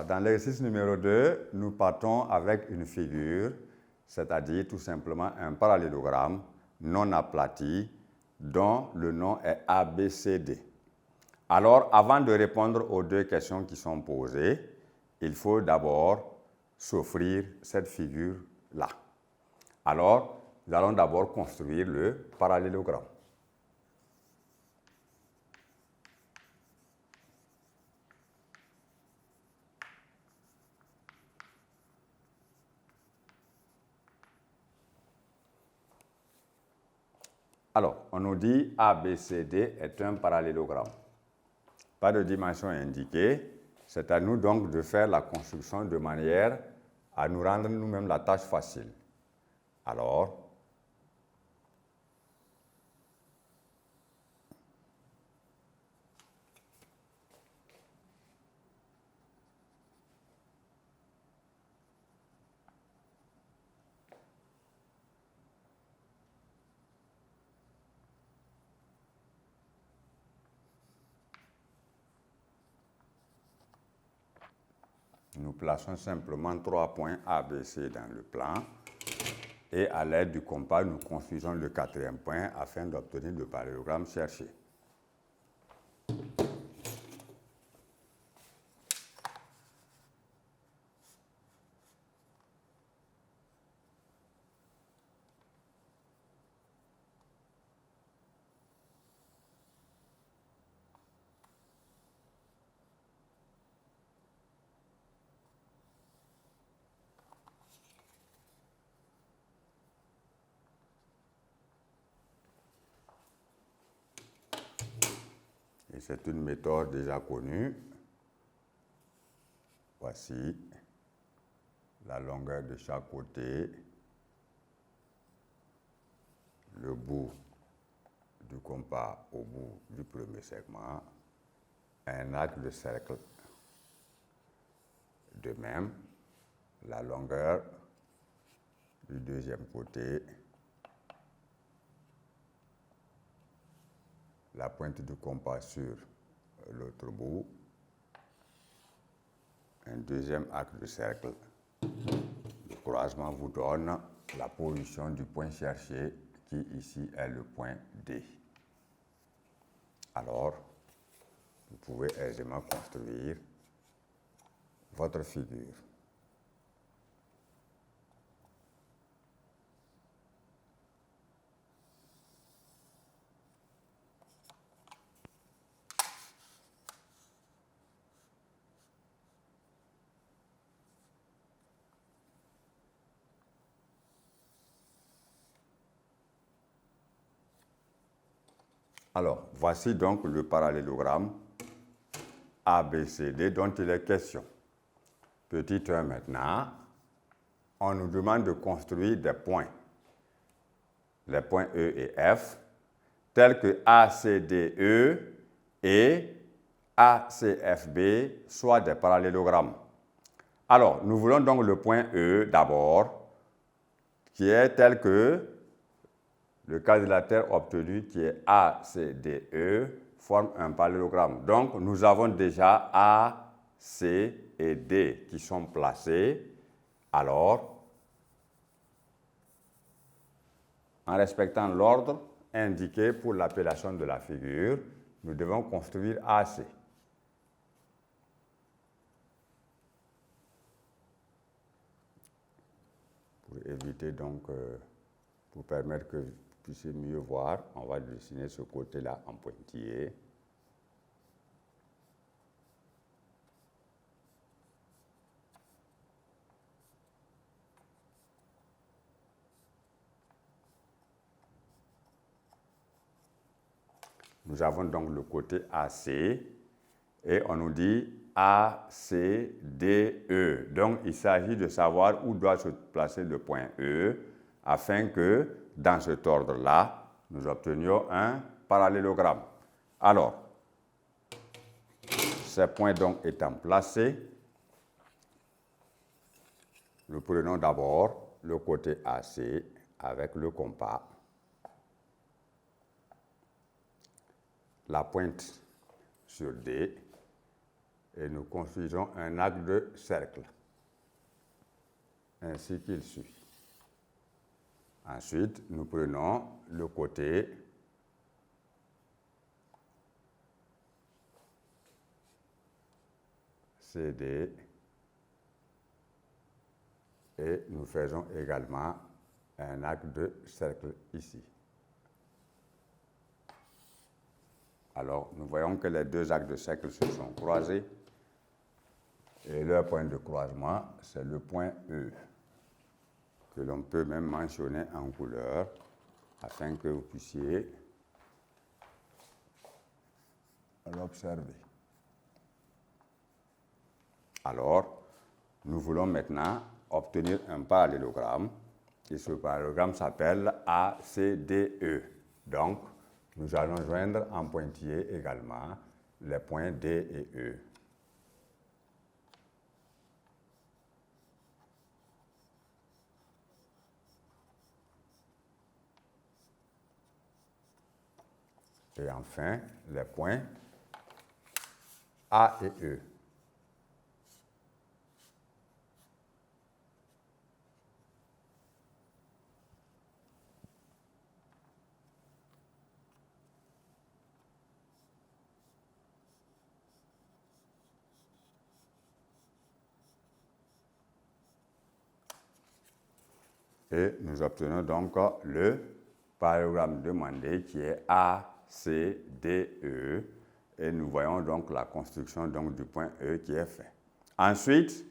Alors, dans l'exercice numéro 2, nous partons avec une figure, c'est-à-dire tout simplement un parallélogramme non aplati dont le nom est ABCD. Alors, avant de répondre aux deux questions qui sont posées, il faut d'abord s'offrir cette figure-là. Alors, nous allons d'abord construire le parallélogramme. Alors, on nous dit ABCD est un parallélogramme. Pas de dimension indiquée. C'est à nous donc de faire la construction de manière à nous rendre nous-mêmes la tâche facile. Alors, nous plaçons simplement 3 points ABC dans le plan et à l'aide du compas, nous construisons le 4e point afin d'obtenir le parallélogramme cherché. Et c'est une méthode déjà connue. Voici la longueur de chaque côté, le bout du compas au bout du premier segment, un arc de cercle. De même, la longueur du deuxième côté, la pointe du compas sur l'autre bout, un deuxième arc de cercle. Le croisement vous donne la position du point cherché qui ici est le point D. Alors, vous pouvez aisément construire votre figure. Alors, voici donc le parallélogramme ABCD dont il est question. Petit 1 maintenant, on nous demande de construire des points, les points E et F, tels que ACDE et ACFB soient des parallélogrammes. Alors, nous voulons donc le point E d'abord, qui est tel que le quadrilatère obtenu, qui est ACDE, forme un parallélogramme. Donc, nous avons déjà A, C et D qui sont placés. Alors, en respectant l'ordre indiqué pour l'appellation de la figure, nous devons construire AC. Pour éviter donc, pour permettre que vous puissiez mieux voir, on va dessiner ce côté-là en pointillé. Nous avons donc le côté AC et on nous dit ACDE. Donc, il s'agit de savoir où doit se placer le point E afin que, dans cet ordre-là, nous obtenions un parallélogramme. Alors, ces points donc étant placés, nous prenons d'abord le côté AC avec le compas. La pointe sur D et nous construisons un arc de cercle, ainsi qu'il suit. Ensuite, nous prenons le côté CD et nous faisons également un arc de cercle ici. Alors, nous voyons que les deux arcs de cercle se sont croisés et leur point de croisement, c'est le point E, que l'on peut même mentionner en couleur afin que vous puissiez l'observer. Alors, nous voulons maintenant obtenir un parallélogramme et ce parallélogramme s'appelle ACDE. Donc, nous allons joindre en pointillé également les points D et E. Et enfin, les points A et E. Et nous obtenons donc le parallélogramme demandé qui est ACDE. Et nous voyons donc la construction donc, du point E qui est fait. Ensuite,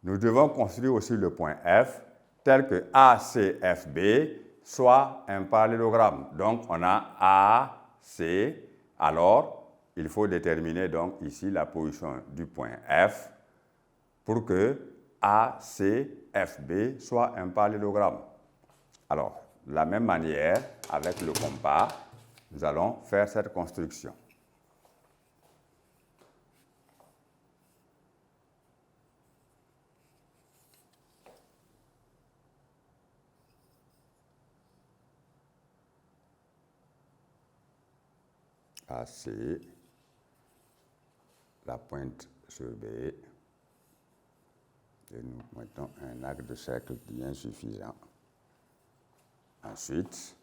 nous devons construire aussi le point F tel que ACFB soit un parallélogramme. Donc, on a AC. Alors, il faut déterminer donc ici la position du point F pour que ACFB soit un parallélogramme. Alors, de la même manière, avec le compas, nous allons faire cette construction. AC, la pointe sur B, et nous mettons un arc de cercle bien suffisant. Ensuite,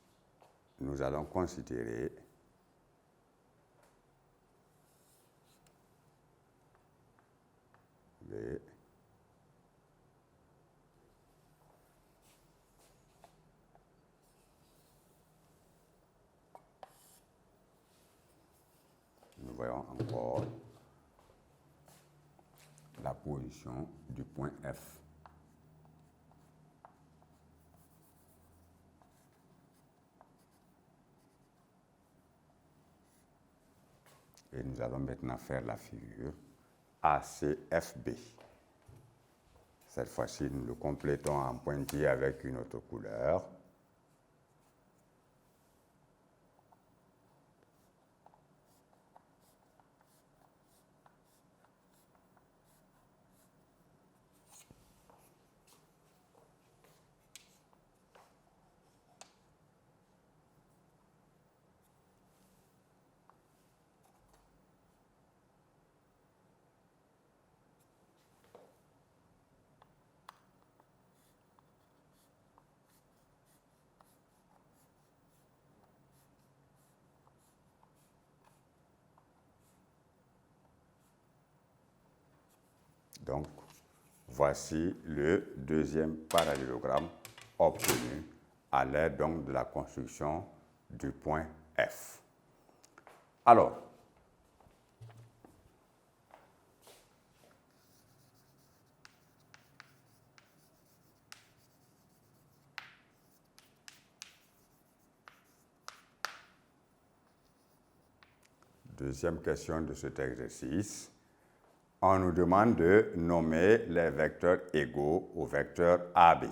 nous allons considérer B, nous voyons encore la position du point F. Et nous allons maintenant faire la figure ACFB. Cette fois-ci, nous le complétons en pointillé avec une autre couleur. Donc, voici le deuxième parallélogramme obtenu à l'aide donc de la construction du point F. Alors, deuxième question de cet exercice. On nous demande de nommer les vecteurs égaux au vecteur AB.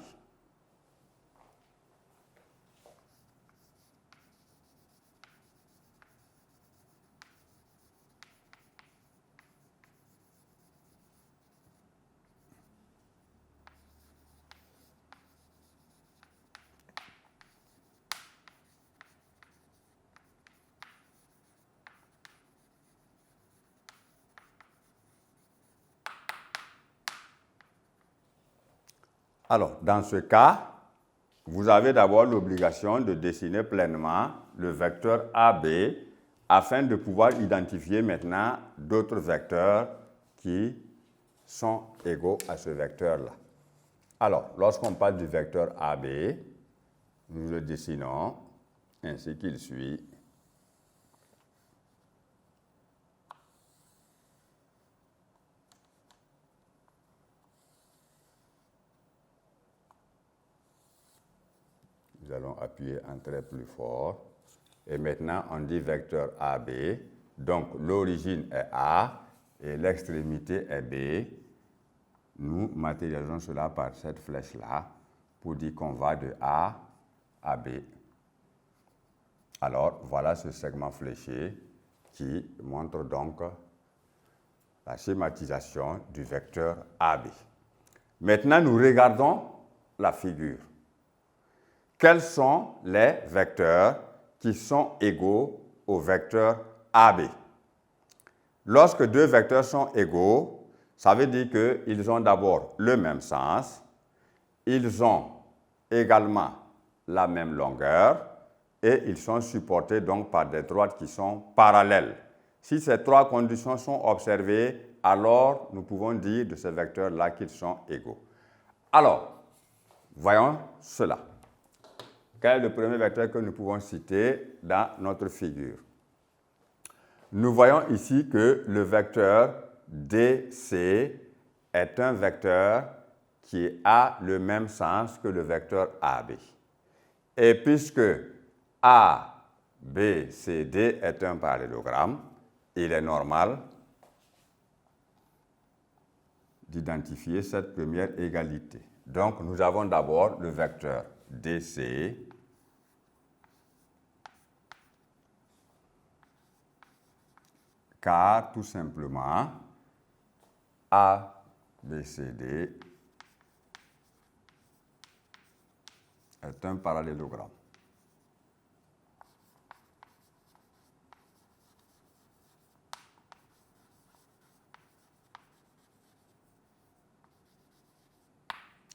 Alors, dans ce cas, vous avez d'abord l'obligation de dessiner pleinement le vecteur AB afin de pouvoir identifier maintenant d'autres vecteurs qui sont égaux à ce vecteur-là. Alors, lorsqu'on parle du vecteur AB, nous le dessinons ainsi qu'il suit. Nous allons appuyer un trait plus fort. Et maintenant, on dit vecteur AB. Donc, l'origine est A et l'extrémité est B. Nous matérialisons cela par cette flèche-là pour dire qu'on va de A à B. Alors, voilà ce segment fléché qui montre donc la schématisation du vecteur AB. Maintenant, nous regardons la figure. Quels sont les vecteurs qui sont égaux au vecteur AB? Lorsque deux vecteurs sont égaux, ça veut dire qu'ils ont d'abord le même sens, ils ont également la même longueur et ils sont supportés donc par des droites qui sont parallèles. Si ces trois conditions sont observées, alors nous pouvons dire de ces vecteurs-là qu'ils sont égaux. Alors, voyons cela. Quel est le premier vecteur que nous pouvons citer dans notre figure? Nous voyons ici que le vecteur DC est un vecteur qui a le même sens que le vecteur AB. Et puisque ABCD est un parallélogramme, il est normal d'identifier cette première égalité. Donc, nous avons d'abord le vecteur DC car tout simplement ABCD est un parallélogramme.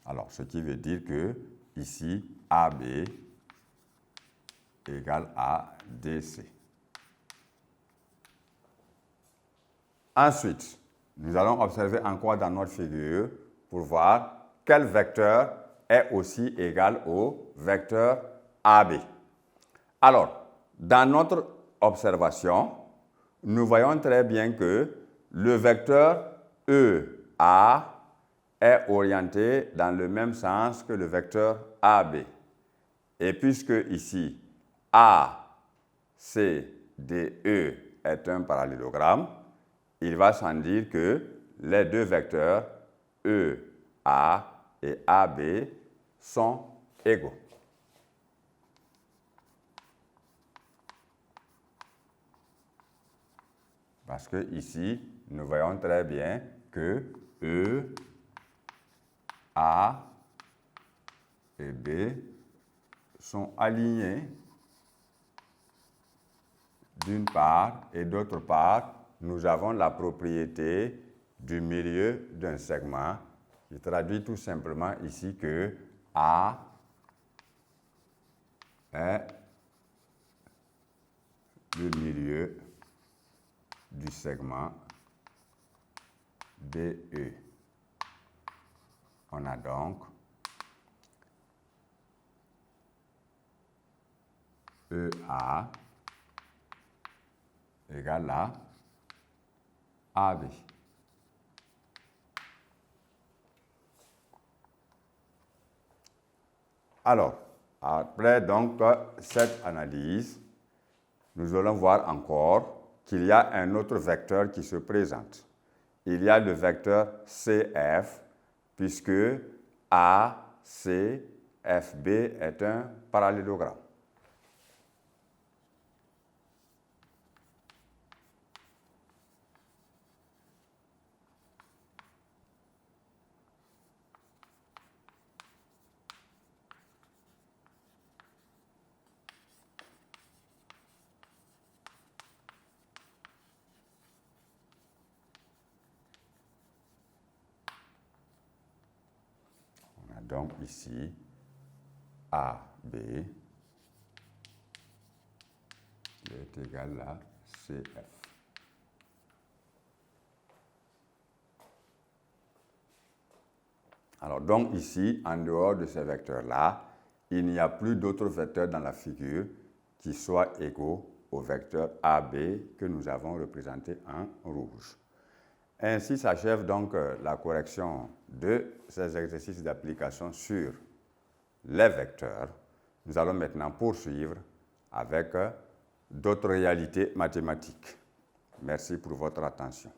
Alors, ce qui veut dire que ici, AB égale à DC. Ensuite, nous allons observer encore dans notre figure pour voir quel vecteur est aussi égal au vecteur AB. Alors, dans notre observation, nous voyons très bien que le vecteur EA est orienté dans le même sens que le vecteur AB. Et puisque ici, ACDE est un parallélogramme, il va sans dire que les deux vecteurs EA et AB sont égaux. Parce que ici, nous voyons très bien que E, A et B sont alignés d'une part et d'autre part, nous avons la propriété du milieu d'un segment qui traduit tout simplement ici que A est le milieu du segment DE. On a donc EA égale à AB. Alors, après donc cette analyse, nous allons voir encore qu'il y a un autre vecteur qui se présente. Il y a le vecteur CF, puisque ACFB est un parallélogramme. Donc ici, AB est égal à CF. Alors donc ici, en dehors de ces vecteurs-là, il n'y a plus d'autres vecteurs dans la figure qui soient égaux au vecteur AB que nous avons représenté en rouge. Ainsi s'achève donc la correction de ces exercices d'application sur les vecteurs. Nous allons maintenant poursuivre avec d'autres réalités mathématiques. Merci pour votre attention.